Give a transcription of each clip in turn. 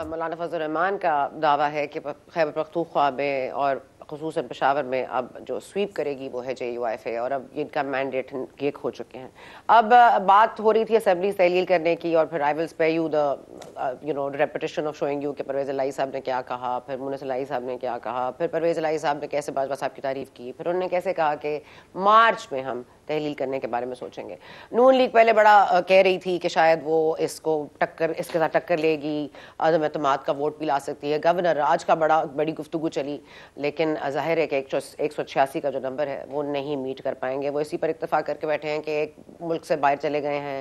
मौलाना फजल रहमान का दावा है कि खैबर पख्तूनख्वा में और ख़ुसूसन पेशावर में अब जो स्वीप करेगी वो है JUIFA, और अब इनका मैंडेट ये खो चुके हैं। अब बात हो रही थी असेंबली तहलील करने की, और फिर I will spare you the repetition of showing you कि परवेज़ इलाही साहब ने क्या कहा, फिर मुनीस इलाही साहब ने क्या कहा, फिर परवेज़ इलाही साहब ने कैसे बाजवा साहब की तारीफ़ की, फिर उन्होंने कैसे कहा कि मार्च में हम तहलील करने के बारे में सोचेंगे। नून लीग पहले बड़ा कह रही थी कि शायद वो इसके साथ टक्कर लेगी, अदम एतमाद का वोट भी ला सकती है। गवर्नर राज का बड़ी गुफ्तगू चली, लेकिन जाहिर है कि 186 का जो नंबर है वो नहीं मीट कर पाएंगे। वो इसी पर इत्तेफाक करके बैठे हैं कि एक मुल्क से बाहर चले गए हैं,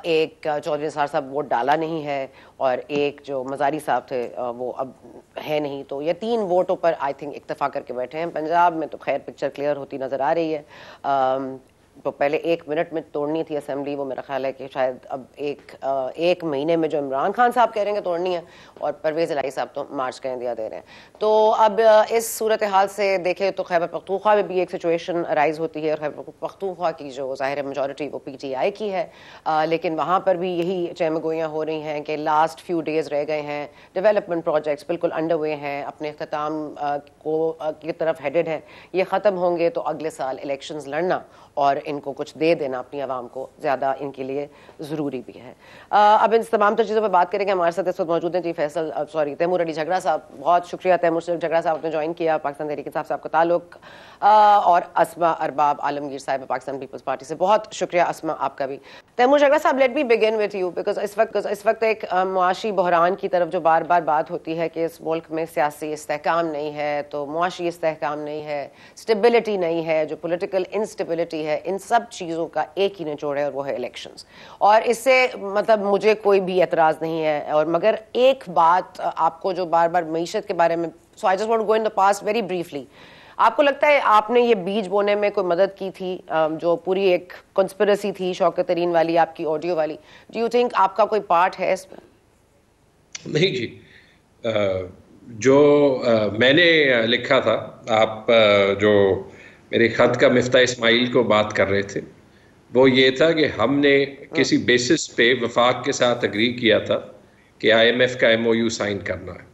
एक चौधरी निसार साहब वोट डाला नहीं है, और एक जो मजारी साहब थे वो अब है नहीं। तो ये 3 वोटों पर आई थिंक इत्तेफाक करके बैठे हैं। पंजाब में तो खैर पिक्चर क्लियर होती नज़र आ रही है। तो पहले 1 मिनट में तोड़नी थी असेंबली, वो मेरा ख्याल है कि शायद अब एक महीने में जो इमरान खान साहब कह रहे हैं तोड़नी है, और परवेज़ इलाही साहब तो मार्च का इंदिया दे रहे हैं। तो अब इस सूरत हाल से देखें तो खैबर पख्तूनख्वा में भी एक सिचुएशन राइज होती है, और खैबर पख्तूनख्वा की जो ज़ाहिर मेजॉरिटी वो PTI की है, लेकिन वहाँ पर भी यही चहमगोइयाँ हो रही हैं कि लास्ट फ्यू डेज़ रह गए हैं, डेवलपमेंट प्रोजेक्ट्स बिल्कुल अंडरवे हैं, अपने अख्ताम की तरफ हेडेड हैं। ये ख़त्म होंगे तो अगले साल इलेक्शंस लड़ना और इनको कुछ दे देना अपनी आवाम को ज़्यादा इनके लिए ज़रूरी भी है। अब इन तमाम चीज़ों पर बात करेंगे। हमारे साथ इस वक्त मौजूद हैं तैमूर अली झगड़ा साहब। बहुत शुक्रिया तैमूर झगड़ा साहब ने ज्वाइन किया। पाकिस्तान तहरीक इंसाफ से आपका ताल्लुक, और अस्मा अरबाब आलमगीर साहब पाकिस्तान पीपल्स पार्टी से, बहुत शुक्रिया अस्मा आपका भी। तैमूर झगड़ा साहब, let me begin with you, because इस वक्त एक मुआशी बहरान की तरफ जो बार बार बात होती है कि इस मुल्क में सियासी इस्तेहकाम नहीं है, तो मुआशी इस्तेहकाम नहीं है, स्टेबिलिटी नहीं है, जो पोलिटिकल इंस्टेबिलिटी है, इन सब चीज़ों का एक ही निचोड़ है और वो है इलेक्शंस। और इससे मतलब मुझे कोई भी एतराज़ नहीं है, और मगर एक बात आपको जो बार बार मईशत के बारे में, so I just want to go in the past very briefly, आपको लगता है आपने ये बीज बोने में कोई मदद की थी? जो पूरी एक कॉन्स्पिरेसी थी शौकत तरीन वाली, आपकी ऑडियो वाली, डू यू थिंक आपका कोई पार्ट है इसमें? नहीं जी, जो मैंने लिखा था, आप जो मेरे खत का मिफ्ता इस्माइल को बात कर रहे थे, वो ये था कि हमने किसी बेसिस पे वफाक के साथ अग्री किया था कि IMF का MOU साइन करना है,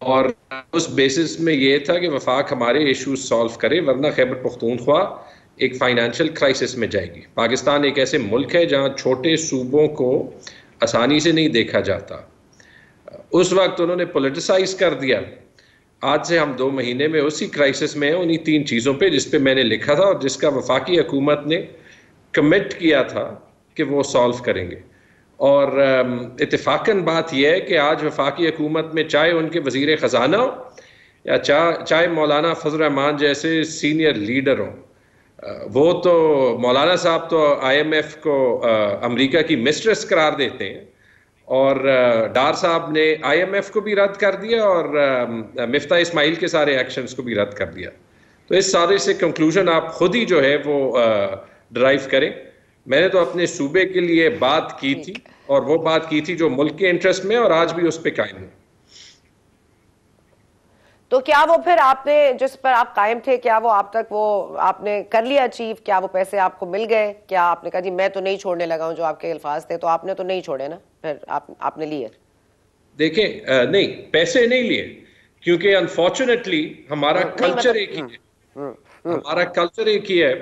और उस बेसिस में ये था कि वफाक हमारे इश्यूज सॉल्व करे, वरना खैबर पख्तूनख्वा एक फाइनेंशियल क्राइसिस में जाएगी। पाकिस्तान एक ऐसे मुल्क है जहाँ छोटे सूबों को आसानी से नहीं देखा जाता। उस वक्त उन्होंने पोलिटिसाइज कर दिया। आज से हम 2 महीने में उसी क्राइसिस में हैं, उन्हीं 3 चीज़ों पे जिस पे मैंने लिखा था और जिसका वफाकी हुकूमत ने कमिट किया था कि वो सॉल्व करेंगे। और इत्तेफाकन बात यह है कि आज वफाकी हुकूमत में चाहे उनके वज़ीर ख़जाना हो या चाहे मौलाना फजल रहमान जैसे सीनियर लीडर हों, वो तो मौलाना साहब तो IMF को अमेरिका की मिस्ट्रेस करार देते हैं, और डार साहब ने IMF को भी रद्द कर दिया और मिफ्ता इस्माइल के सारे एक्शंस को भी रद्द कर दिया। तो इस सारे से कंक्लूजन आप खुद ही जो है वो ड्राइव करें। मैंने तो अपने सूबे के लिए बात की थी, और वो बात की थी जो मुल्क के इंटरेस्ट में, और आज भी उस पर कायम हूं। तो क्या वो फिर आपने जिस पर आप कायम थे, क्या वो आप तक वो आपने कर लिया अचीव? क्या वो पैसे आपको मिल गए? क्या आपने कहा जी मैं तो नहीं छोड़ने लगा हूं, जो आपके अल्फाज थे, तो आपने तो नहीं छोड़े ना, फिर आपने लिए? देखें, नहीं, पैसे नहीं लिए, क्योंकि अनफॉर्चुनेटली हमारा कल्चर एक ही है। हमारा कल्चर एक ही है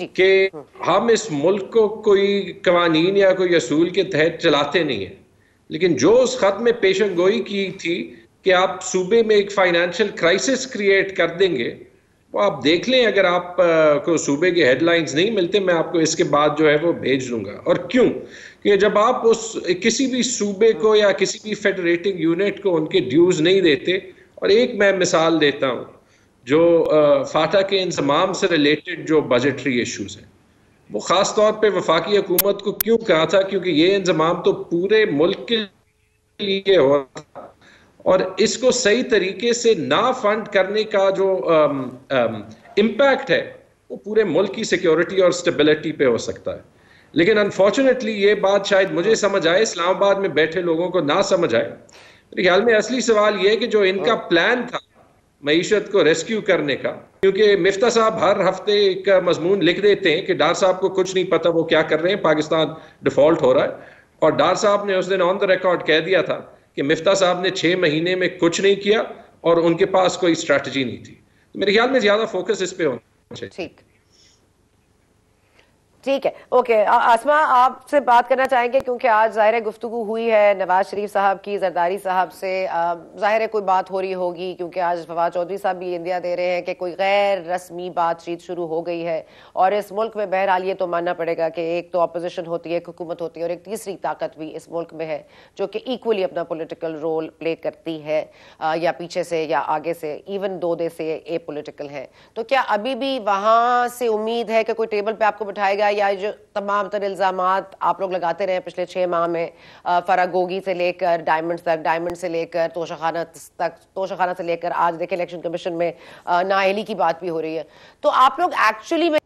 कि हम इस मुल्क को कोई कवानीन या कोई असूल के तहत चलाते नहीं है। लेकिन जो उस खत में पेशन गोई की थी कि आप सूबे में एक फाइनेंशियल क्राइसिस क्रिएट कर देंगे, वो आप देख लें। अगर आप को सूबे के हेडलाइंस नहीं मिलते, मैं आपको इसके बाद जो है वो भेज दूंगा। और क्यों? कि जब आप उस किसी भी सूबे को या किसी भी फेडरेटिंग यूनिट को उनके ड्यूज नहीं देते, और एक मैं मिसाल देता हूँ, जो फाटा के इंतजाम से रिलेटेड जो बजटरी इश्यूज हैं, वो ख़ास तौर पे वफाकी हुकूमत को क्यों कहा था, क्योंकि ये इंतजाम तो पूरे मुल्क के लिए हो रहा था, और इसको सही तरीके से ना फंड करने का जो इम्पैक्ट है वो पूरे मुल्क की सिक्योरिटी और स्टेबिलिटी पे हो सकता है। लेकिन अनफॉर्चुनेटली ये बात शायद मुझे समझ आए, इस्लामाबाद में बैठे लोगों को ना समझ आए। मेरे ख्याल में असली सवाल ये है कि जो इनका प्लान था मईशत को रेस्क्यू करने का, क्योंकि मिफ्ता साहब हर हफ्ते एक मजमून लिख देते हैं कि डार साहब को कुछ नहीं पता वो क्या कर रहे हैं, पाकिस्तान डिफॉल्ट हो रहा है, और डार साहब ने उस दिन ऑन द रिकॉर्ड कह दिया था कि मिफ्ता साहब ने 6 महीने में कुछ नहीं किया और उनके पास कोई स्ट्रैटेजी नहीं थी। तो मेरे ख्याल में ज्यादा फोकस इस पे होना चाहिए। ठीक ठीक है, ओके। आसमा, आपसे बात करना चाहेंगे क्योंकि आज ज़ाहिर है गुफ्तगू हुई है नवाज शरीफ साहब की जरदारी साहब से। ज़ाहिर है कोई बात हो रही होगी क्योंकि आज फवाद चौधरी साहब भी इंदिया दे रहे हैं कि कोई गैर रस्मी बातचीत शुरू हो गई है। और इस मुल्क में बहरहाल ये तो मानना पड़ेगा कि एक तो अपोजिशन होती है, एक हुकूमत होती है, और एक तीसरी ताकत भी इस मुल्क में है जो कि इक्वली अपना पोलिटिकल रोल प्ले करती है, या पीछे से या आगे से, इवन दो दे से ए पोलिटिकल है। तो क्या अभी भी वहाँ से उम्मीद है कि कोई टेबल पर आपको बिठाएगा, या जो तमाम तर इल्जामात आप लोग लगाते रहे पिछले 6 माह में, फरागोगी से लेकर डायमंड्स तक, डायमंड से लेकर तोशाखाना तक, तोशाखाना से लेकर आज देखे इलेक्शन कमीशन में नाअहली की बात भी हो रही है, तो आप लोग एक्चुअली में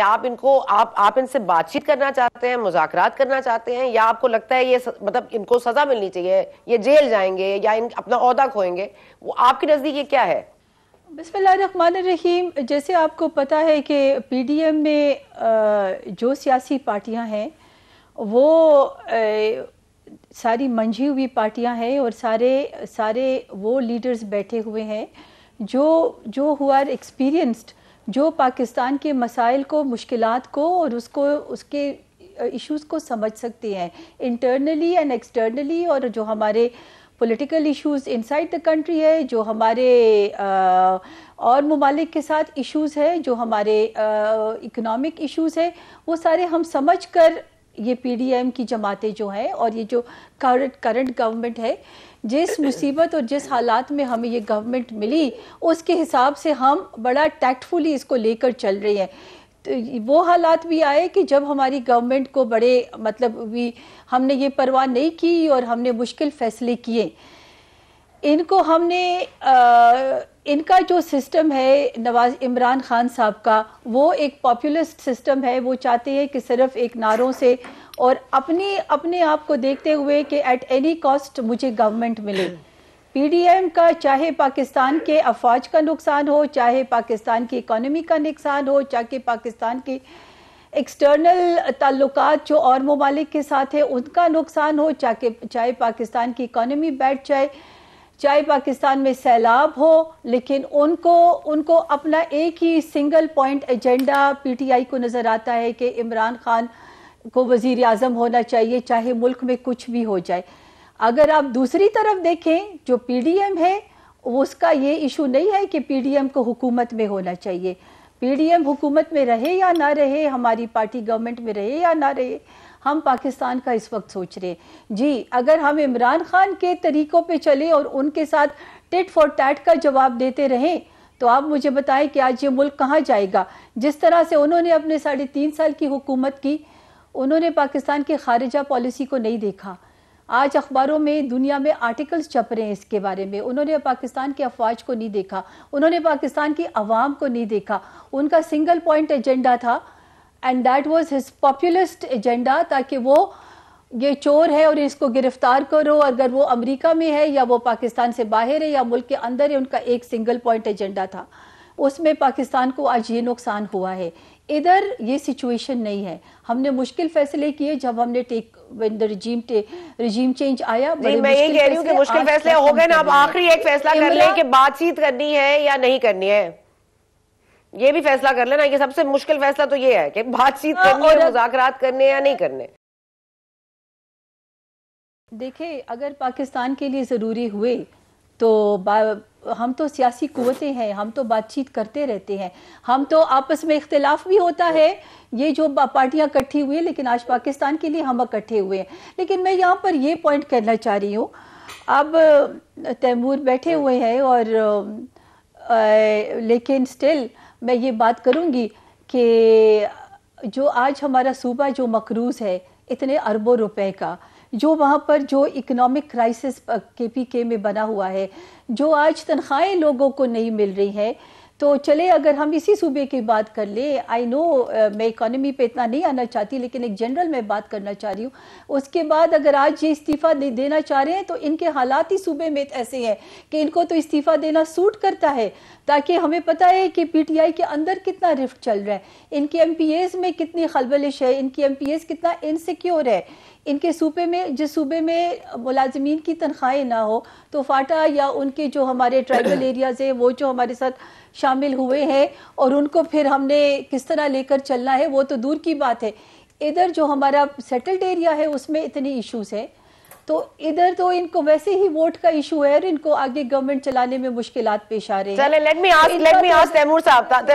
आप इनसे बातचीत करना चाहते हैं, मुज़ाकरात करना चाहते हैं, या आपको लगता है ये मतलब इनको सजा मिलनी चाहिए, ये जेल जाएंगे या अपना ओहदा खोएंगे? वो आपके नजदीक ये क्या है? बिस्मिल्लाहिर्रहमानिर्रहीम। जैसे आपको पता है कि पीडीएम में जो सियासी पार्टियां हैं वो सारी मंझी हुई पार्टियां हैं, और सारे वो लीडर्स बैठे हुए हैं जो हुआ एक्सपीरियंस्ड, जो पाकिस्तान के मसाइल को, मुश्किलात को और उसके इश्यूज़ को समझ सकते हैं इंटरनली एंड एक्सटर्नली, और जो हमारे political issues inside the country है, जो हमारे और ममालिक के साथ इश्यूज़ है, जो हमारे इकोनॉमिक इश्यूज़ है, वो सारे हम समझ कर ये पीडीएम की जमातें जो हैं और ये जो करंट गवर्नमेंट है, जिस मुसीबत और जिस हालात में हमें ये गवर्नमेंट मिली, उसके हिसाब से हम बड़ा टैक्टफुली इसको लेकर चल रहे हैं। तो वो हालात भी आए कि जब हमारी गवर्नमेंट को बड़े मतलब भी हमने ये परवाह नहीं की और हमने मुश्किल फैसले किए। इनको हमने इनका जो सिस्टम है इमरान खान साहब का, वो एक पॉपुलिस्ट सिस्टम है। वो चाहते हैं कि सिर्फ एक नारों से और अपने आप को देखते हुए कि एट एनी कॉस्ट मुझे गवर्नमेंट मिले। पीडीएम का चाहे पाकिस्तान के अफवाज का नुकसान हो, चाहे पाकिस्तान की इकोनॉमी का नुकसान हो, चाहे पाकिस्तान की एक्सटर्नल ताल्लुकात जो और ममालिक के साथ है उनका नुकसान हो, चाहे पाकिस्तान की इकोनॉमी बैठ जाए, चाहे पाकिस्तान में सैलाब हो, लेकिन उनको अपना एक ही सिंगल पॉइंट एजेंडा पीटीआई को नज़र आता है कि इमरान खान को वज़ीर आज़म होना चाहिए, चाहे मुल्क में कुछ भी हो जाए। अगर आप दूसरी तरफ देखें, जो पीडीएम है उसका ये इशू नहीं है कि पीडीएम को हुकूमत में होना चाहिए। पीडीएम हुकूमत में रहे या ना रहे, हमारी पार्टी गवर्नमेंट में रहे या ना रहे, हम पाकिस्तान का इस वक्त सोच रहे हैं। जी, अगर हम इमरान खान के तरीक़ों पे चले और उनके साथ टिट फॉर टैट का जवाब देते रहें, तो आप मुझे बताएं कि आज ये मुल्क कहाँ जाएगा। जिस तरह से उन्होंने अपने 3.5 साल की हुकूमत की, उन्होंने पाकिस्तान की खारिजा पॉलिसी को नहीं देखा। आज अखबारों में दुनिया में आर्टिकल्स छप रहे हैं इसके बारे में। उन्होंने पाकिस्तान की अफवाज को नहीं देखा, उन्होंने पाकिस्तान की आवाम को नहीं देखा। उनका सिंगल पॉइंट एजेंडा था and that was his populist agenda, ताकि वो ये चोर है और इसको गिरफ्तार करो, अगर वो अमेरिका में है या वो पाकिस्तान से बाहर है या मुल्क के अंदर है, उनका एक सिंगल पॉइंट एजेंडा था। उसमें पाकिस्तान को आज ये नुकसान हुआ है। इधर ये सिचुएशन नहीं है। हमने मुश्किल फैसले किए जब हमने रिजीम चेंज आया। मैं ये कह रही हूँ कि मुश्किल फैसले हो गए ना, अब आखिरी एक फैसला कर लें कि बातचीत करनी है या नहीं करनी है। ये भी फैसला कर लेना, ये सबसे मुश्किल फैसला तो ये है कि बातचीत करनी है, मुज़ाकरात करने या नहीं करने। देखिए, अगर पाकिस्तान के लिए ज़रूरी हुए तो हम तो सियासी कुव्वतें हैं, हम तो बातचीत करते रहते हैं, हम तो आपस में इख्तिलाफ भी होता है, ये जो पार्टियां इकट्ठी हुई है, लेकिन आज पाकिस्तान के लिए हम इकट्ठे हुए हैं। लेकिन मैं यहाँ पर ये पॉइंट करना चाह रही हूँ, अब तैमूर बैठे हुए हैं और लेकिन स्टिल मैं ये बात करूँगी कि जो आज हमारा सूबा जो मकरूज़ है इतने अरबों रुपए का, जो वहाँ पर जो इकोनॉमिक क्राइसिस केपीके में बना हुआ है, जो आज तनख्वाहें लोगों को नहीं मिल रही हैं, तो चले अगर हम इसी सूबे की बात कर ले। आई नो मैं इकोनॉमी पे इतना नहीं आना चाहती, लेकिन एक जनरल मैं बात करना चाह रही हूँ। उसके बाद अगर आज ये इस्तीफ़ा देना चाह रहे हैं तो इनके हालात ही सूबे में ऐसे हैं कि इनको तो इस्तीफ़ा देना सूट करता है, ताकि हमें पता है कि पीटीआई के अंदर कितना रिफ्ट चल रहा है, इनके एमपीएस में कितनी खलबलिश है, इनकी एमपीएस कितना इनसिक्योर है। इनके सूबे में, जिस सूबे में मुलाजिमीन की तनख्वाहें ना हो, तो फाटा या उनके जो हमारे ट्राइबल एरियाज़ हैं वो जो हमारे साथ शामिल हुए हैं और उनको फिर हमने किस तरह लेकर चलना है वो तो दूर की बात है। इधर जो हमारा सेटल्ड एरिया है उसमें इतने इश्यूज हैं, तो इधर तो इनको वैसे ही वोट का इशू है और इनको आगे गवर्नमेंट चलाने में मुश्किलात पेश आ रहे हैं। चले लेट मी आस्क तैमूर साहब,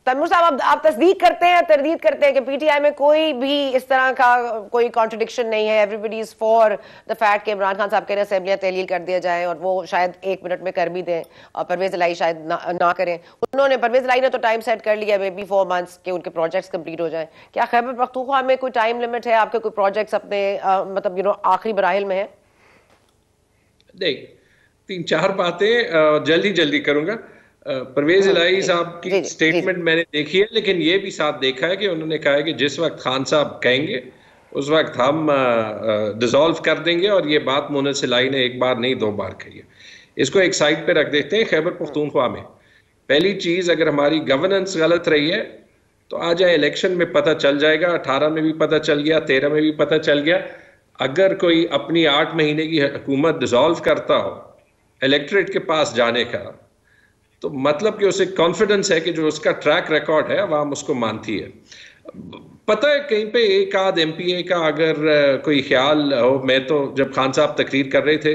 तैमूर साहब आप तस्दीक करते हैं, तरदीद करते हैं कि पीटीआई में कोई भी इस तरह का कोई कॉन्ट्रडिक्शन नहीं है, everybody is for the fact कि इमरान खान साहब कह रहे हैं असेंबलियां तहलील कर दिया जाए और वो शायद 1 मिनट में कर भी दें और परवेज इलाही शायद ना करें। उन्होंने, परवेज इलाही ने तो टाइम सेट कर लिया मे बी 4 मंथ्स के उनके प्रोजेक्ट्स कंप्लीट हो जाए। क्या खैबर पख्तूनख्वा में कोई टाइम लिमिट है? आपके कोई प्रोजेक्ट्स अपने मतलब आखिरी मराहिल में है? नहीं, 3-4 बातें जल्दी करूंगा। परवेज इलाही साहब की स्टेटमेंट मैंने देखी है, लेकिन ये भी साथ देखा है कि उन्होंने कहा है कि जिस वक्त खान साहब कहेंगे उस वक्त हम डिसॉल्व कर देंगे, और ये बात मुनस इलाही ने एक बार नहीं 2 बार कही है। इसको एक साइड पे रख देते हैं। खैबर पख्तूनख्वा में पहली चीज, अगर हमारी गवर्नेंस गलत रही है तो आ जाए इलेक्शन में पता चल जाएगा। 18 में भी पता चल गया, 13 में भी पता चल गया। अगर कोई अपनी 8 महीने की हुकूमत डिसॉल्व करता हो इलेक्टोरेट के पास जाने का, तो मतलब कि उसे कॉन्फिडेंस है कि जो उसका ट्रैक रिकॉर्ड है अवाम उसको मानती है। पता है कहीं पे एक आध एमपीए का अगर कोई ख्याल हो, मैं तो जब खान साहब तकरीर कर रहे थे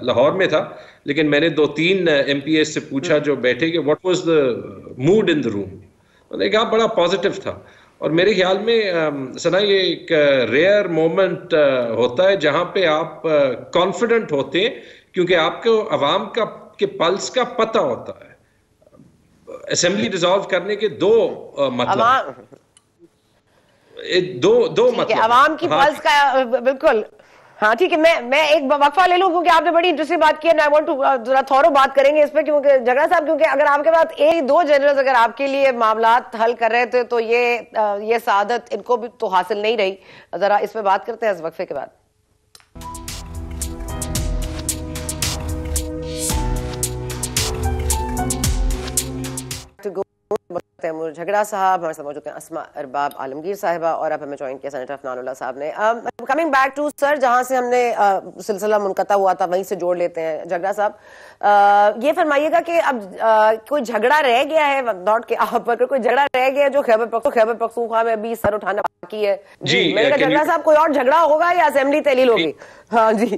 लाहौर में था, लेकिन मैंने 2-3 एमपीए से पूछा जो बैठे कि what was the mood in the room, उन्होंने कहा बड़ा पॉजिटिव था। और मेरे ख्याल में सना ये एक रेयर मोमेंट होता है जहां पे आप कॉन्फिडेंट होते हैं, क्योंकि आपको अवाम का के पल्स का पता होता है। असेंबली डिसॉल्व करने के 2 मतलब दो मतलब अवाम की पल्स का, बिल्कुल हाँ ठीक है। मैं एक वक्फा ले लूं क्योंकि आपने बड़ी इंटरेस्टिंग बात की है। आई वांट टू जरा थोरो बात करेंगे इस पे, क्योंकि झगड़ा साहब, क्योंकि अगर आपके पास 1-2 जनरल्स अगर आपके लिए मामलात हल कर रहे थे तो ये सादत इनको भी तो हासिल नहीं रही। जरा इस पे बात करते हैं इस वक्फे के बाद। तैमूर झगड़ा साहब हमारे साथ मौजूद हैं, अस्मा अरबाब आलमगीर साहिबा, और अब हमें ज्वाइन किया सेनेटर अफनानुल्लाह साहब ने। कमिंग बैक टू सर, जहां से हमने सिलसिला मुनक़ता हुआ था वहीं से जोड़ लेते हैं। झगड़ा साहब ये फरमाइएगा कि अब कोई झगड़ा रह गया है, नॉट के आप पर कोई झगड़ा रह गया है जो खैबर पख्तूनख्वा में अभी सर उठाना बाकी है? जी मैंने कहा झगड़ा साहब कोई और झगड़ा होगा या असेंबली तहलील होगी? हाँ जी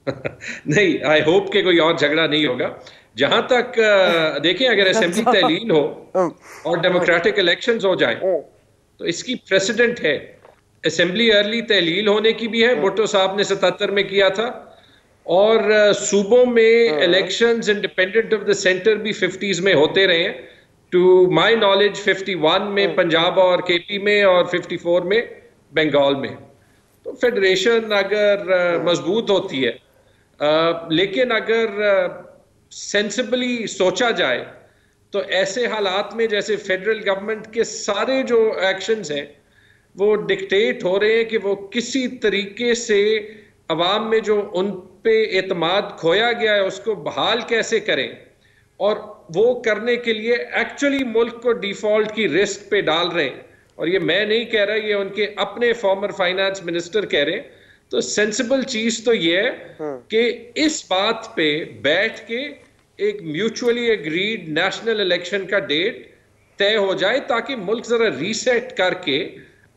नहीं, आई होप के कोई और झगड़ा नहीं होगा। जहां तक देखें, अगर असेंबली तहलील हो और डेमोक्रेटिक इलेक्शंस हो जाए तो इसकी प्रेसिडेंट है। असेंबली अर्ली तहलील होने की भी है, भुट्टो साहब ने 77 में किया था, और सूबों में elections independent of the centre भी 50s में होते रहे हैं। टू माय नॉलेज 51 में पंजाब और केपी में, और 54 में बंगाल में। तो फेडरेशन अगर मजबूत होती है, लेकिन अगर सेंसिबली सोचा जाए तो ऐसे हालात में जैसे फेडरल गवर्नमेंट के सारे जो एक्शंस हैं वो डिक्टेट हो रहे हैं कि वो किसी तरीके से अवाम में जो उन पे एतमाद खोया गया है उसको बहाल कैसे करें, और वो करने के लिए एक्चुअली मुल्क को डिफॉल्ट की रिस्क पे डाल रहे हैं। और ये मैं नहीं कह रहा, ये उनके अपने फॉर्मर फाइनेंस मिनिस्टर कह रहे हैं। तो सेंसिबल चीज तो ये है कि इस बात पे बैठ के एक म्यूचुअली एग्रीड नेशनल इलेक्शन का डेट तय हो जाए, ताकि मुल्क जरा रीसेट करके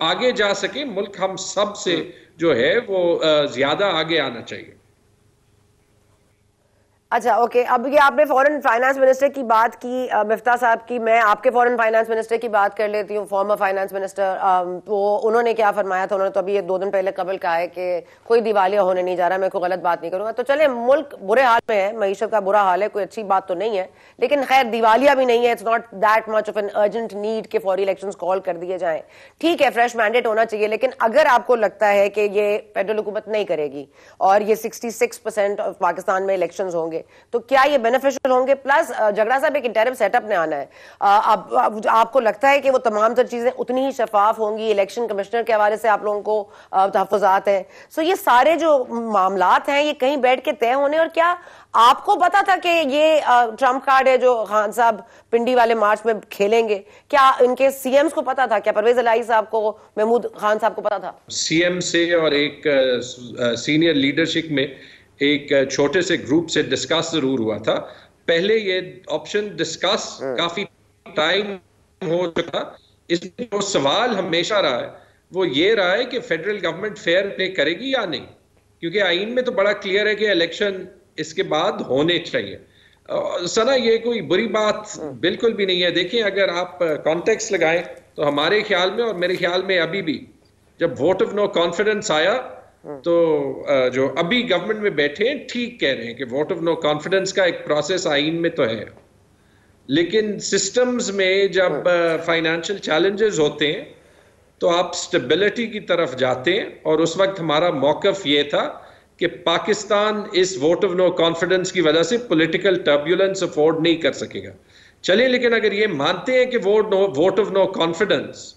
आगे जा सके। मुल्क हम सब से जो है वो ज्यादा आगे आना चाहिए। अच्छा ओके, अब ये आपने फॉरेन फाइनेंस मिनिस्टर की बात की, मिफ्ता साहब की, मैं आपके फॉरेन फाइनेंस मिनिस्टर की बात कर लेती हूँ, फॉर्मर फाइनेंस मिनिस्टर। तो उन्होंने क्या फरमाया था? उन्होंने तो अभी 2 दिन पहले कबल कहा है कि कोई दिवालिया होने नहीं जा रहा। मैं कोई गलत बात नहीं करूंगा। तो चले, मुल्क बुरे हाल में है, मईशत का बुरा हाल है, कोई अच्छी बात तो नहीं है, लेकिन खैर दिवालिया भी नहीं है। It's not that much of an urgent need के फौरी इलेक्शंस कॉल कर दिए जाए। ठीक है, फ्रेश मैंडेट होना चाहिए, लेकिन अगर आपको लगता है कि ये फेडरल हुकूमत नहीं करेगी और ये 66% ऑफ पाकिस्तान में इलेक्शंस होंगे, होंगे तो क्या ये बेनिफिशियल होंगे? प्लस झगड़ा साहब एक इंटरिम सेटअप ने आना है, अब आपको लगता है कि वो तमाम तर चीजें उतनी ही शफाफ होंगी? इलेक्शन कमिश्नर के हवाले से आप लोगों को तहफ्फुज़ात हैं, सो ये सारे जो मामलात हैं ये कहीं बैठ के तय होने, और क्या आपको पता था कि ये ट्रम्प कार्ड है जो खान साहब पिंडी वाले मार्च में खेलेंगे? क्या इनके सीएम्स को पता था? क्या परवेज इलाही साहब को, महमूद खान साहब को पता था? सीएम से और एक सीनियर लीडरशिप में एक छोटे से ग्रुप से डिस्कस जरूर हुआ था। पहले ये ऑप्शन डिस्कस काफी टाइम हो चुका। इसमें जो सवाल हमेशा रहा है वो ये रहा है कि फेडरल गवर्नमेंट फेयर प्ले करेगी या नहीं, क्योंकि आइन में तो बड़ा क्लियर है कि इलेक्शन इसके बाद होने चाहिए। सना ये कोई बुरी बात बिल्कुल भी नहीं है। देखिए, अगर आप कॉन्टेक्स्ट लगाएं तो हमारे ख्याल में और मेरे ख्याल में अभी भी जब वोट ऑफ नो कॉन्फिडेंस आया तो जो अभी गवर्नमेंट में बैठे हैं ठीक कह रहे हैं कि वोट ऑफ नो कॉन्फिडेंस का एक प्रोसेस आइन में तो है, लेकिन सिस्टम्स में जब फाइनेंशियल चैलेंजेस होते हैं तो आप स्टेबिलिटी की तरफ जाते हैं, और उस वक्त हमारा मौकफ ये था कि पाकिस्तान इस वोट ऑफ नो कॉन्फिडेंस की वजह से पॉलिटिकल टर्ब्यूलेंस अफोर्ड नहीं कर सकेगा। चलिए, लेकिन अगर ये मानते हैं कि वोट ऑफ नो कॉन्फिडेंस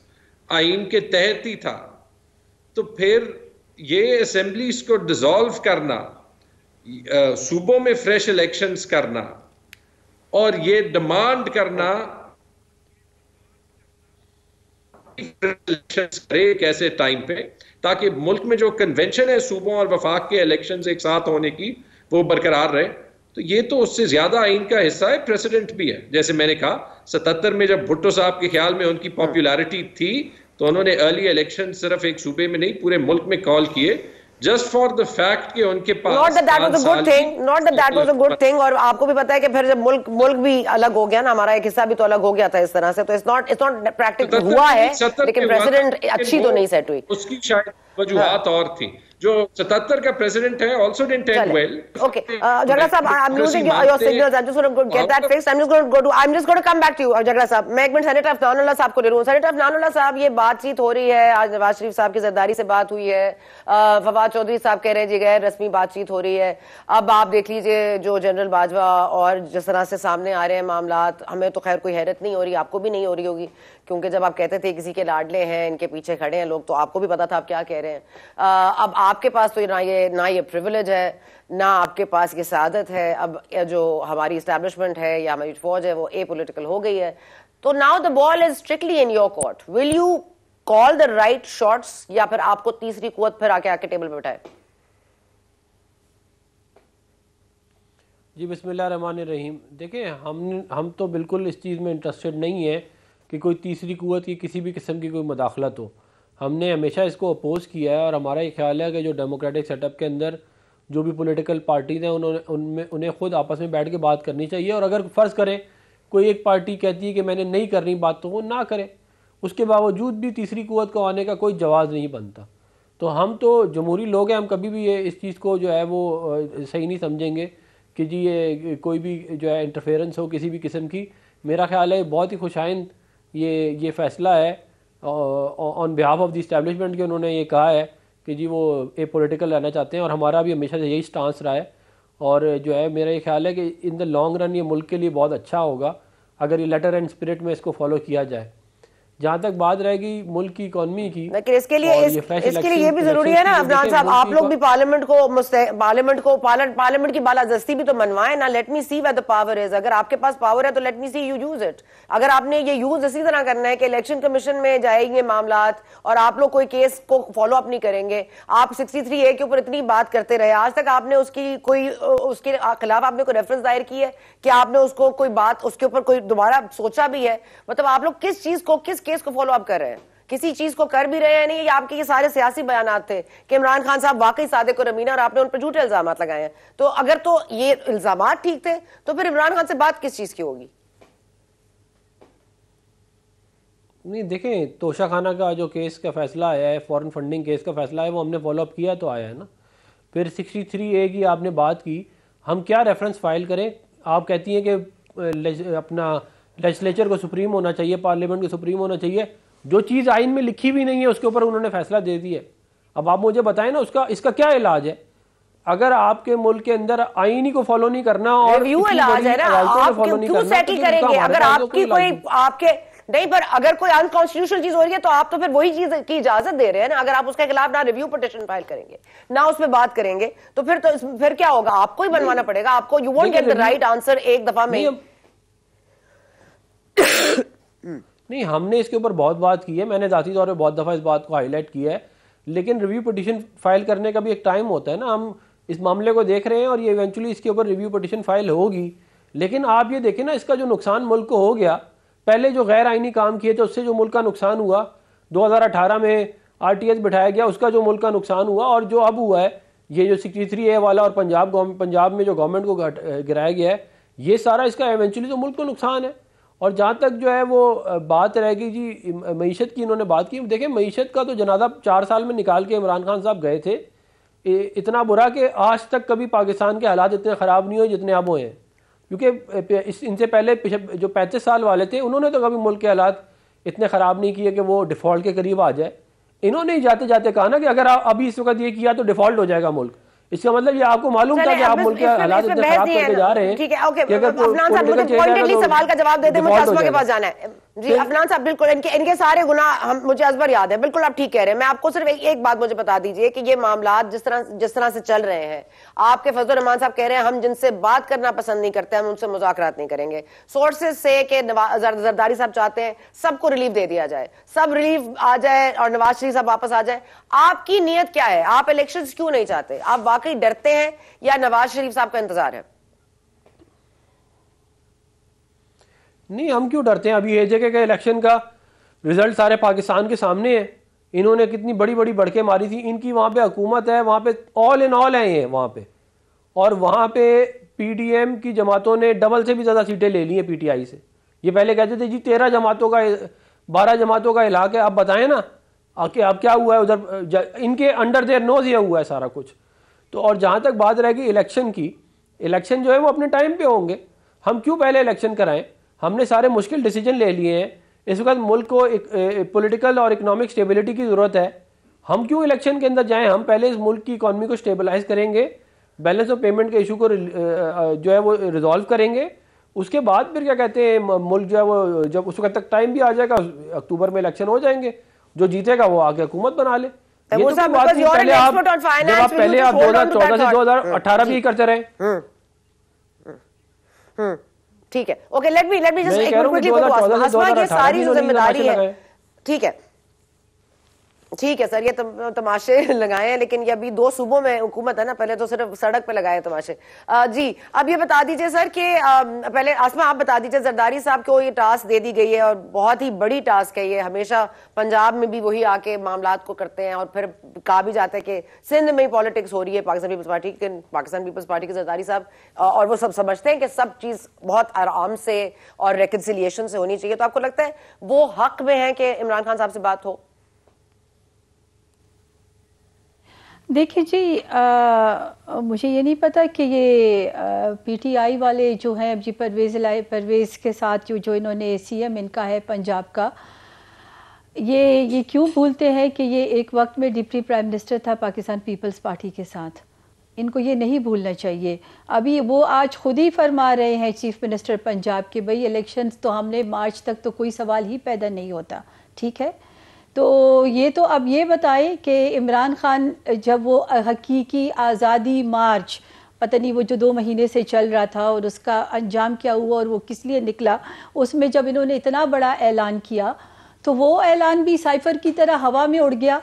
आइन के तहत ही था, तो फिर ये असेंबलीज को डिसॉल्व करना, सूबों में फ्रेश इलेक्शंस करना और ये डिमांड करना एक ऐसे टाइम पे ताकि मुल्क में जो कन्वेंशन है सूबों और वफाक के इलेक्शंस एक साथ होने की वो बरकरार रहे, तो ये तो उससे ज्यादा आइन का हिस्सा है, प्रेसिडेंट भी है। जैसे मैंने कहा 77 में जब भुट्टो साहब के ख्याल में उनकी पॉपुलैरिटी थी तो उन्होंने अर्ली इलेक्शन सिर्फ एक सूबे में नहीं पूरे मुल्क में कॉल किए, जस्ट फॉर द फैक्ट कि उनके पास not that was a good thing, not that was a good thing. और आपको भी पता है कि फिर जब मुल्क भी अलग हो गया ना, हमारा एक हिस्सा भी तो अलग हो गया था इस तरह से, तो इट्स नॉट प्रैक्टिकल हुआ है, लेकिन प्रेसिडेंट अच्छी तो नहीं सेट हुई। उसकी शायद वजूहात और थी। जो 77 का प्रेसिडेंट है also didn't end well. Okay, Jagla साहब, I'm losing your signals. I'm just going to get that fixed. I'm just going to come back to you, Jagla साहब। मैं एक मिनट सेनेटर अफनानुल्लाह साहब को ले लूं। सेनेटर अफनानुल्लाह साहब, ये बातचीत हो रही है, आज नवाज शरीफ साहब की जरदारी से बात हुई है, फवाद चौधरी साहब कह रहे हैं जी गैर रस्मी बातचीत हो रही है। अब आप देख लीजिए जो जनरल बाजवा और जिस तरह से सामने आ रहे हैं मामलात, हमें तो खैर कोई हैरत नहीं हो रही, आपको भी नहीं हो रही होगी, क्योंकि जब आप कहते थे किसी के लाडले हैं, इनके पीछे खड़े हैं लोग, तो आपको भी पता था आप क्या कह रहे हैं। अब आपके पास तो ना ये प्रिविलेज है, ना आपके पास ये सादत है। अब जो हमारी इस्टेब्लिशमेंट है या हमारी फौज है वो एपॉलिटिकल हो गई है, तो now the ball is strictly in your court. Will you call the right shots या फिर आपको तीसरी कुव्वत फिर आके टेबल पे बैठाए? जी बिस्मिल्लाह रहमान रहीम। देखिए, हम तो बिल्कुल इस चीज़ में इंटरेस्टेड नहीं है कि कोई तीसरी कुव्वत की किसी भी किस्म की कोई मुदाखलत हो। हमने हमेशा इसको अपोज़ किया है, और हमारा ये ख्याल है कि जो डेमोक्रेटिक सेटअप के अंदर जो भी पॉलिटिकल पार्टीज़ हैं उन्हें खुद आपस में बैठ के बात करनी चाहिए, और अगर फ़र्ज़ करें कोई एक पार्टी कहती है कि मैंने नहीं करनी बात, तो वो ना करे, उसके बावजूद भी तीसरी कुव्वत को आने का कोई जवाज़ नहीं बनता। तो हम तो जमहूरी लोग हैं, हम कभी भी ये इस चीज़ को जो है वो सही नहीं समझेंगे कि जी ये कोई भी जो है इंटरफेरेंस हो किसी भी किस्म की। मेरा ख्याल है बहुत ही खुशाइंद ये फ़ैसला है on behalf of the establishment कि उन्होंने ये कहा है कि जी वो ए पॉलिटिकल रहना चाहते हैं, और हमारा भी हमेशा से यही स्टांस रहा है। और जो है मेरा ये ख्याल है कि इन द लॉन्ग रन ये मुल्क के लिए बहुत अच्छा होगा अगर ये लेटर एंड स्पिरिट में इसको फॉलो किया जाए। जहाँ तक बात रहेगी मुल्क की इकोनॉमी की, लेकिन इसके लिए ये भी जरूरी है ना अफनान साहब, आप लोग भी पार्लियामेंट की बालादस्ती भी तो मनवाएं ना। Let me see where the power is. अगर आपके पास पावर है तो let me see you use it. अगर आपने ये यूज इसी तरह करना है कि इलेक्शन कमीशन में जाएंगे मामलात और आप लोग कोई केस को फॉलो अप नहीं करेंगे, आप 63A के ऊपर इतनी बात करते रहे, आज तक आपने उसके खिलाफ आपने कोई रेफरेंस दायर की है कि आपने उसको कोई बात उसके ऊपर कोई दोबारा सोचा भी है? मतलब आप लोग किस चीज को, किस केस को फॉलो अप कर रहे हैं? किसी चीज को कर भी रहे हैं नहीं? आपके ये सारे सियासी बयानात थे कि इमरान खान साहब वाकई सादिक और अमीना, और आपने उन पर झूठे इल्जाम लगाए हैं। तो अगर तो ये इल्जाम ठीक थे तो फिर इमरान खान से बात किस चीज की होगी? नहीं, देखें, तोशा खाना का जो केस का फैसला आया है, फॉरेन फंडिंग केस का फैसला है, वो हमने फॉलो अप किया तो आया है ना। फिर 63A की आपने बात की, हम क्या रेफरेंस फाइल करें? आप कहती हैं कि अपना लेजिस्लेचर को सुप्रीम होना चाहिए, पार्लियामेंट को सुप्रीम होना चाहिए। जो चीज़ आइन में लिखी भी नहीं है उसके ऊपर उन्होंने फैसला दे दिया। अब आप मुझे बताएं ना उसका इसका क्या इलाज है? अगर आपके मुल्क के अंदर आईनी को फॉलो नहीं करना और रिव्यू इलाज है ना, आप क्यों सेटल करेंगे? अगर आपकी कोई आपके नहीं, पर अगर कोई अनकॉन्स्टिट्यूशनल चीज हो रही है तो आप तो फिर वही चीज की इजाजत दे रहे हैं ना। अगर आप उसके खिलाफ ना रिव्यू पिटीशन फाइल करेंगे ना उस पर बात करेंगे तो फिर क्या होगा? आपको ही बनवाना पड़ेगा। आपको you won't get the right answer एक दफा में। नहीं, हमने इसके ऊपर बहुत बात की है, मैंने जाती तौर पे बहुत दफ़ा इस बात को हाईलाइट किया है, लेकिन रिव्यू पिटीशन फाइल करने का भी एक टाइम होता है ना। हम इस मामले को देख रहे हैं और ये इवेंचुअली इसके ऊपर रिव्यू पिटीशन फाइल होगी, लेकिन आप ये देखें ना, इसका जो नुकसान मुल्क को हो गया, पहले जो गैर आइनी काम किए थे उससे जो मुल्क का नुकसान हुआ, 2018 में RTS बिठाया गया, उसका जो मुल्क का नुकसान हुआ, और जो अब हुआ है ये जो 63A वाला और पंजाब में जो गवर्नमेंट को गिराया गया है, ये सारा इसका इवेंचुअली तो मुल्क को नुकसान है। और जहाँ तक जो है वो बात रहेगी जी मईशत की, इन्होंने बात की, देखिए मईशत का तो जनाजा 4 साल में निकाल के इमरान खान साहब गए थे, इतना बुरा कि आज तक कभी पाकिस्तान के हालात इतने ख़राब नहीं हुए जितने अब हुए हैं। क्योंकि इनसे पहले जो 35 साल वाले थे उन्होंने तो कभी मुल्क के हालात इतने ख़राब नहीं किए कि वो डिफ़ॉल्ट के करीब आ जाए। इन्होंने ही जाते जाते कहा ना कि अगर आप अभी इस वक्त ये किया तो डिफ़ॉल्ट हो जाएगा मुल्क। इसका मतलब ये आपको मालूम था कि आप मुल्क के हालात इतने खराब करके जा रहे हैं। ठीक है, ओके, अफनान साहब मुझे पॉइंटेडली सवाल का जवाब दे दें, मुझे अज़मा के पास जाना है। जी अफनान साहब, बिल्कुल इनके सारे गुनाह हम मुझे अज़बर याद है, बिल्कुल आप ठीक कह रहे हैं। मैं आपको सिर्फ एक बात मुझे बता दीजिए कि ये मामला जिस तरह से चल रहे हैं, आपके फजल रहमान साहब कह रहे हैं हम जिनसे बात करना पसंद नहीं करते, हम उनसे मुज़ाकरात नहीं करेंगे। सोर्सेज से कि जरदारी साहब चाहते हैं सबको रिलीफ दे दिया जाए, सब रिलीफ आ जाए और नवाज शरीफ साहब वापस आ जाए। आपकी नीयत क्या है? आप इलेक्शंस क्यों नहीं चाहते? आप वाकई डरते हैं या नवाज शरीफ साहब का इंतजार है? नहीं, हम क्यों डरते हैं? अभी एजेके के इलेक्शन का रिजल्ट सारे पाकिस्तान के सामने है। इन्होंने कितनी बड़ी बड़ी बढ़के मारी थी, इनकी वहां पे हुकूमत है, वहां पे ऑल इन ऑल है ये वहां पे, और वहां पे PDM की जमातों ने डबल से भी ज्यादा सीटें ले ली हैं PTI से। ये पहले कहते थे जी 13 जमातों का 12 जमातों का इलाका है, अब बताएं ना आके अब क्या हुआ है उधर, इनके अंडर देयर नोज ये हुआ है सारा कुछ। तो और जहां तक बात रहेगी इलेक्शन की, इलेक्शन जो है वो अपने टाइम पे होंगे, हम क्यों पहले इलेक्शन कराएं? हमने सारे मुश्किल डिसीजन ले लिए हैं। इस वक्त मुल्क को एक पॉलिटिकल और इकोनॉमिक स्टेबिलिटी की ज़रूरत है, हम क्यों इलेक्शन के अंदर जाएं? हम पहले इस मुल्क की इकॉनमी को स्टेबलाइज करेंगे, बैलेंस ऑफ पेमेंट के इशू को जो है वो रिजॉल्व करेंगे, उसके बाद फिर क्या कहते हैं मुल्क जो है वो जब उस वक्त तक टाइम भी आ जाएगा, अक्टूबर में इलेक्शन हो जाएंगे, जो जीतेगा वो आके हुकूमत बना ले। ये तो बात नहीं, पहले आप 2014 से 2018 भी करते रहे। ठीक है, ओके, लेट मी जस्ट एक मिनट क्विकली अज़मा, ये सारी जो जिम्मेदारी है, ठीक है सर, ये तमाशे लगाए हैं, लेकिन ये अभी 2 सूबों में हुकूमत है ना, पहले तो सिर्फ सड़क पे लगाए तमाशे। जी अब ये बता दीजिए सर कि पहले आसमा आप बता दीजिए, जरदारी साहब को ये टास्क दे दी गई है और बहुत ही बड़ी टास्क है ये, हमेशा पंजाब में भी वही आके मामलात को करते हैं और फिर कहा भी जाता है कि सिंध में ही पॉलिटिक्स हो रही है पाकिस्तान पीपल्स पार्टी के जरदारी साहब, और वो सब समझते हैं कि सब चीज बहुत आराम से और रिकन्सिलिएशन से होनी चाहिए। तो आपको लगता है वो हक में है कि इमरान खान साहब से बात हो? देखिए जी, मुझे ये नहीं पता कि ये PTI वाले जो हैं जी परवेज़ के साथ जो इन्होंने CM इनका है पंजाब का, ये क्यों भूलते हैं कि ये एक वक्त में डिप्टी प्राइम मिनिस्टर था पाकिस्तान पीपल्स पार्टी के साथ। इनको ये नहीं भूलना चाहिए। अभी वो आज खुद ही फरमा रहे हैं चीफ मिनिस्टर पंजाब के, भाई इलेक्शंस तो हमने मार्च तक तो कोई सवाल ही पैदा नहीं होता, ठीक है। तो ये तो अब ये बताएं कि इमरान खान जब वो हकीकी आज़ादी मार्च, पता नहीं वो जो 2 महीने से चल रहा था और उसका अंजाम क्या हुआ और वो किस लिए निकला, उसमें जब इन्होंने इतना बड़ा ऐलान किया तो वो ऐलान भी साइफर की तरह हवा में उड़ गया।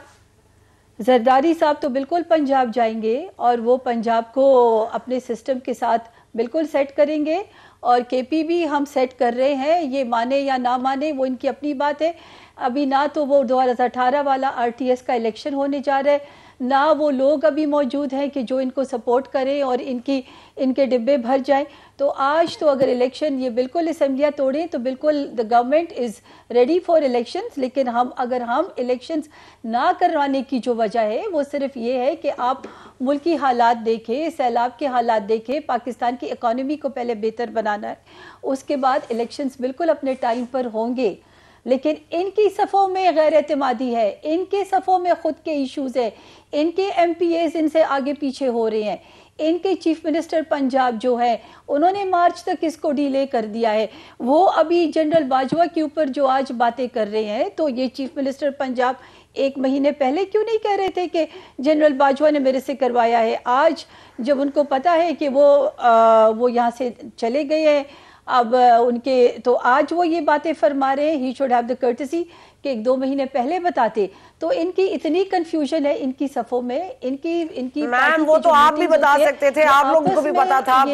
जरदारी साहब तो बिल्कुल पंजाब जाएंगे और वो पंजाब को अपने सिस्टम के साथ बिल्कुल सेट करेंगे, और KP भी हम सेट कर रहे हैं, ये माने या ना माने वो इनकी अपनी बात है। अभी ना तो वो 2018 वाला RTS का इलेक्शन होने जा रहा है, ना वो लोग अभी मौजूद हैं कि जो इनको सपोर्ट करें और इनके डिब्बे भर जाएं। तो आज तो अगर इलेक्शन ये बिल्कुल असम्बलियाँ तोड़ें तो बिल्कुल the government is ready for elections, लेकिन अगर हम इलेक्शंस ना करवाने की जो वजह है वो सिर्फ ये है कि आप मुल्की हालात देखें, सैलाब के हालात देखें, पाकिस्तान की इकॉनमी को पहले बेहतर बनाना है, उसके बाद इलेक्शंस बिल्कुल अपने टाइम पर होंगे। लेकिन इनकी सफ़ों में गैर एतमादी है, इनके सफ़ों में ख़ुद के इश्यूज़ है, इनके MPAs इनसे आगे पीछे हो रहे हैं। इनके चीफ मिनिस्टर पंजाब जो है उन्होंने मार्च तक इसको डिले कर दिया है। वो अभी जनरल बाजवा के ऊपर जो आज बातें कर रहे हैं, तो ये चीफ मिनिस्टर पंजाब 1 महीने पहले क्यों नहीं कह रहे थे कि जनरल बाजवा ने मेरे से करवाया है? आज जब उनको पता है कि वो यहाँ से चले गए हैं अब उनके, तो आज वो ये बातें फरमा रहे हैं। He should have the courtesy कि 1-2 महीने पहले बताते। तो इनकी इतनी कंफ्यूजन है इनकी सफ़ों में, इनकी मैम वो तो आप भी बता सकते थे, आप लोगों को भी पता था।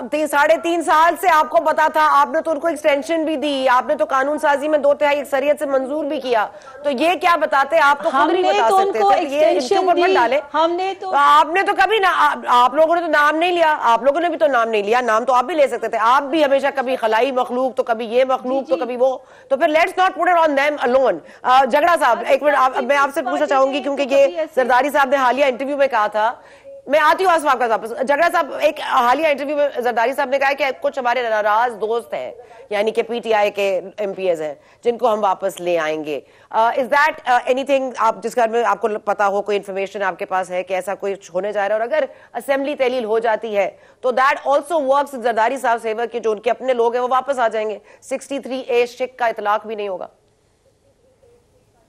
3.5 साल से आपको पता था, आपने तो उनको एक्सटेंशन भी दी, आपने तो कानून साजी में 2/3 अक्सरियत से मंजूर भी किया। तो ये क्या बताते? आप तो खुद नहीं बता सकते थे। ये इनके ऊपर मत डाले। हमने तो आपने तो कभी ना, आप लोगों ने तो नाम नहीं लिया, आप लोगों ने भी तो नाम नहीं लिया। नाम तो आप भी ले सकते थे। आप भी हमेशा कभी खलाई मखलूक, तो कभी ये मखलूक, तो कभी वो। तो फिर let's not put it on them alone. झगड़ा साहब, एक मिनट मैं आपसे पूछना चाहूंगी, क्योंकि ये जरदारी साहब ने हालिया इंटरव्यू में कहा था। मैं आती हूँ आसफ आपका वापस। झगड़ा साहब, एक हालिया इंटरव्यू में जरदारी साहब ने कहा कि कुछ हमारे नाराज दोस्त हैं, यानी कि PTI के MPAs हैं, जिनको हम वापस ले आएंगे। इज दैट एनीथिंग आप जिस घर में आपको पता हो, कोई इन्फॉर्मेशन आपके पास है कि ऐसा कोई होने जा रहा है? और अगर असेंबली तहलील हो जाती है तो दैट ऑल्सो वर्क्स जरदारी साहब सेवर के जो उनके अपने लोग हैं वो वापस आ जाएंगे। 63A शिक का इतलाक भी नहीं होगा।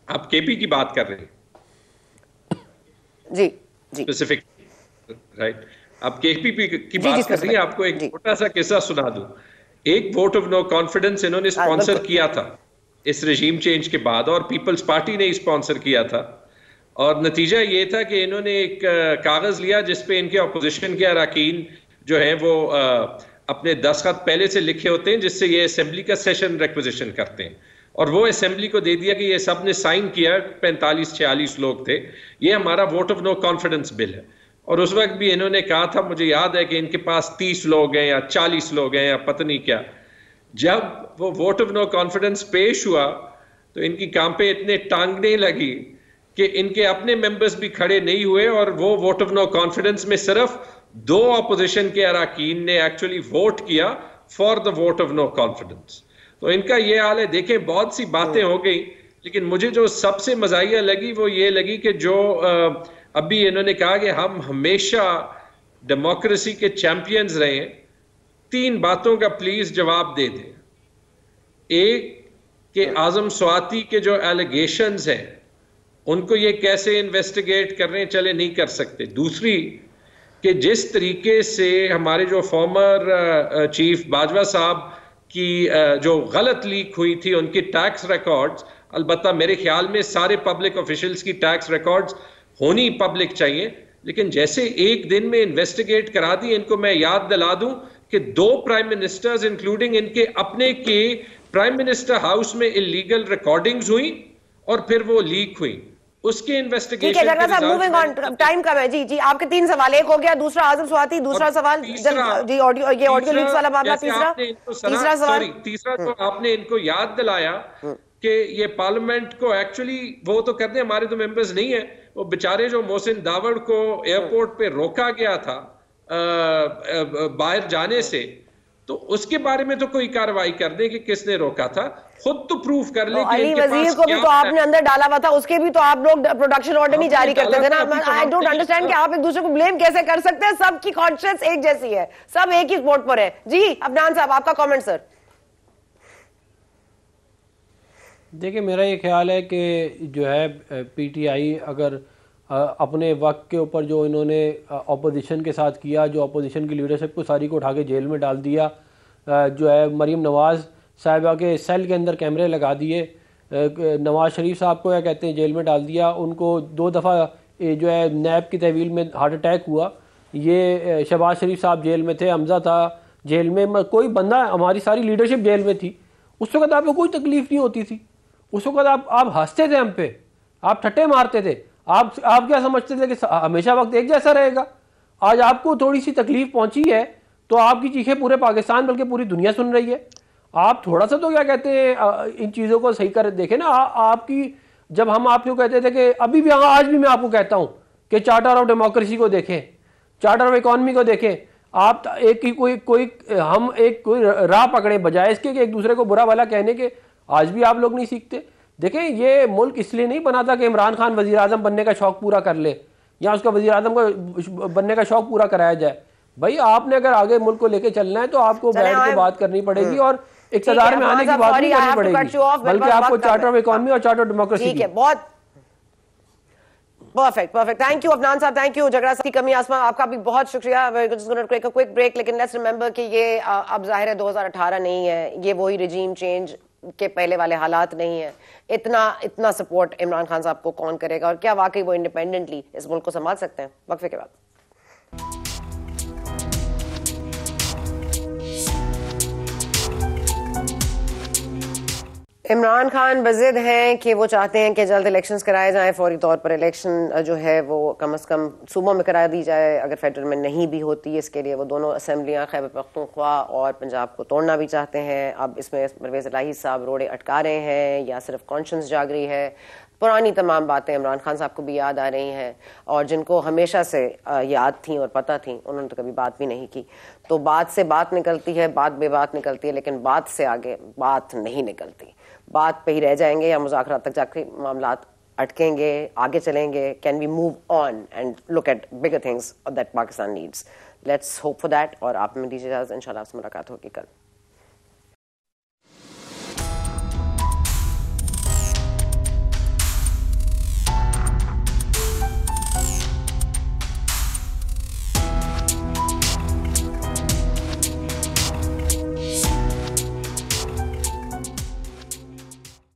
आप KP की बात कर रहे हैं? जी जी, स्पेसिफिक, राइट। आप KP की बात कर रही हैं। आपको एक छोटा सा किस्सा सुना दूं। एक वोट ऑफ नो कॉन्फिडेंस इन्होंने स्पॉन्सर किया था इस रेजीम चेंज के बाद, और पीपल्स पार्टी ने स्पॉन्सर किया था। और नतीजा ये था कि इन्होंने एक कागज लिया जिसपे इनके अपोजिशन के अरकान जो है वो अपने दस्तखत पहले से लिखे होते हैं, जिससे ये असेंबली का सेशन रिक्विजिशन करते हैं, और वो असेंबली को दे दिया कि ये सब ने साइन किया। 45-46 लोग थे। ये हमारा vote of no confidence bill है। और उस वक्त भी इन्होंने कहा था, मुझे याद है कि इनके पास 30 लोग हैं या 40 लोग हैं या पता नहीं क्या। जब वो वोट ऑफ नो कॉन्फिडेंस पेश हुआ तो इनकी कांपे इतने टांगने लगी कि इनके अपने मेंबर्स भी खड़े नहीं हुए, और वो वोट ऑफ नो कॉन्फिडेंस में सिर्फ 2 अपोजिशन के अरकान ने एक्चुअली वोट किया for the vote of no confidence. तो इनका ये हाल है। देखें, बहुत सी बातें हो गई, लेकिन मुझे जो सबसे मज़ाहिया लगी वो ये लगी कि जो अभी इन्होंने कहा कि हम हमेशा डेमोक्रेसी के चैंपियंस रहे हैं। 3 बातों का प्लीज जवाब दे दें। एक, कि आजम स्वाति के जो एलिगेशंस हैं उनको ये कैसे इन्वेस्टिगेट कर रहे हैं, चले नहीं कर सकते। दूसरी, कि जिस तरीके से हमारे जो फॉर्मर चीफ बाजवा साहब की जो गलत लीक हुई थी उनकी टैक्स रिकॉर्ड्स, अलबत्ता मेरे ख्याल में सारे पब्लिक ऑफिशियल्स की टैक्स रिकॉर्ड्स होनी पब्लिक चाहिए, लेकिन जैसे एक दिन में इन्वेस्टिगेट करा दी। इनको मैं याद दिला दूं कि 2 प्राइम मिनिस्टर्स इंक्लूडिंग इनके अपने के प्राइम मिनिस्टर हाउस में इलीगल रिकॉर्डिंग्स हुई और फिर वो लीक हुई। उसके इन्वेस्टिगेशन ठीक है, मूविंग ऑन, टाइम कम है। जी जी, आपके 3 सवाल, एक हो गया, दूसरा आजम स्वाति, दूसरा सवाल जी ऑडियो, ये ऑडियो लीक्स वाला मामला, तीसरा सवाल। तीसरा तो आपने इनको याद दिलाया कि ये पार्लियामेंट को एक्चुअली वो तो कहते हैं हमारे तो मेंबर्स नहीं है, वो बेचारे जो मोहसिन दावड़ को एयरपोर्ट पे रोका गया था बाहर जाने से, तो उसके बारे में तो कोई कार्रवाई कर दे कि किसने रोका था, खुद तो प्रूफ कर ले। अली वजीर को भी तो आपने अंदर डाला हुआ था, उसके भी तो आप लोग प्रोडक्शन ऑर्डर नहीं जारी करते थे ना। आई डोंट अंडरस्टैंड कि आप एक दूसरे को ब्लेम कैसे कर सकते हैं। सबकी कॉन्शियस एक जैसी है, सब एक ही स्पॉट पर है। जी अफनान साहब, आपका कमेंट सर। देखिए, मेरा ये ख्याल है कि जो है PTI अगर अपने वक्त के ऊपर जो इन्होंने अपोजिशन के साथ किया, जो अपोजिशन की लीडरशिप को सारी को उठा के जेल में डाल दिया, जो है मरीम नवाज़ साहिबा के सेल के अंदर कैमरे लगा दिए, नवाज़ शरीफ साहब को क्या कहते हैं जेल में डाल दिया, उनको 2 दफ़ा जो है नैब की तहवील में हार्ट अटैक हुआ, ये शहबाज शरीफ साहब जेल में थे, हमजा था जेल में, कोई बंदा, हमारी सारी लीडरशिप जेल में थी। उस वक्त आपको कोई तकलीफ नहीं होती थी, उस वक्त आप हंसते थे हम पे, आप ठट्टे मारते थे, आप क्या समझते थे कि हमेशा वक्त एक जैसा रहेगा। आज आपको थोड़ी सी तकलीफ पहुंची है तो आपकी चीखें पूरे पाकिस्तान बल्कि पूरी दुनिया सुन रही है। आप थोड़ा सा तो क्या कहते हैं इन चीज़ों को सही कर देखें ना। आपकी जब हम आपको कहते थे कि अभी भी, आज भी मैं आपको कहता हूँ कि चार्टर ऑफ डेमोक्रेसी को देखें, चार्टर ऑफ इकॉनमी को देखें, आप एक ही कोई राह पकड़े बजाय इसके कि एक दूसरे को बुरा भला कहने के, आज भी आप लोग नहीं सीखते। देखें, ये मुल्क इसलिए नहीं बना था कि इमरान खान वजीर आजम बनने का शौक पूरा कर ले या उसका वजीर आजम को बनने का शौक पूरा कराया जाए। भाई आपने अगर आगे मुल्क को लेके चलना है तो आपको बैठ के बात करनी पड़ेगी और इक़्तिदार में आने की बात नहीं करनी पड़ेगी, बल्कि आपको चार्टर ऑफ इकोनॉमी और चार्टर ऑफ डेमोक्रेसी की। बहुत परफेक्ट, थैंक यू अफनान साहब, थैंक यू झगड़ा की कमी आसमा, आपका भी बहुत शुक्रिया। क्विक ब्रेक, लेकिन लेट्स रिमेंबर कि ये अब जाहिर है 2018 नहीं है, ये वही रिजीम चेंज के पहले वाले हालात नहीं है। इतना सपोर्ट इमरान खान साहब को कौन करेगा और क्या वाकई वो इंडिपेंडेंटली इस मुल्क को संभाल सकते हैं? वक्फे के बाद। इमरान खान बज़िद हैं कि वो चाहते हैं कि जल्द इलेक्शंस कराए जाएं, फौरी तौर पर इलेक्शन जो है वो कम से कम सूबों में करा दी जाए, अगर फेडरल में नहीं भी होती। इसके लिए वो दोनों असम्बलियां खैबर पख्तूनख्वा और पंजाब को तोड़ना भी चाहते हैं। अब इसमें परवेज़ इलाही साहब रोड़े अटका रहे हैं या सिर्फ कॉन्शियंस जाग रही है? पुरानी तमाम बातें इमरान खान साहब को भी याद आ रही हैं और जिनको हमेशा से याद थी और पता थी, उन्होंने तो कभी बात भी नहीं की। तो बात से बात निकलती है, बात बेबात निकलती है, लेकिन बात से आगे बात नहीं निकलती। बात पे ही रह जाएंगे या मुज़ाकरात तक जाके मामलात अटकेंगे, आगे चलेंगे? Can we move on and look at bigger things that Pakistan needs? Let's hope for that. और आप में दीजिए इजाज़त, इंशाल्लाह आपसे मुलाकात होगी कल।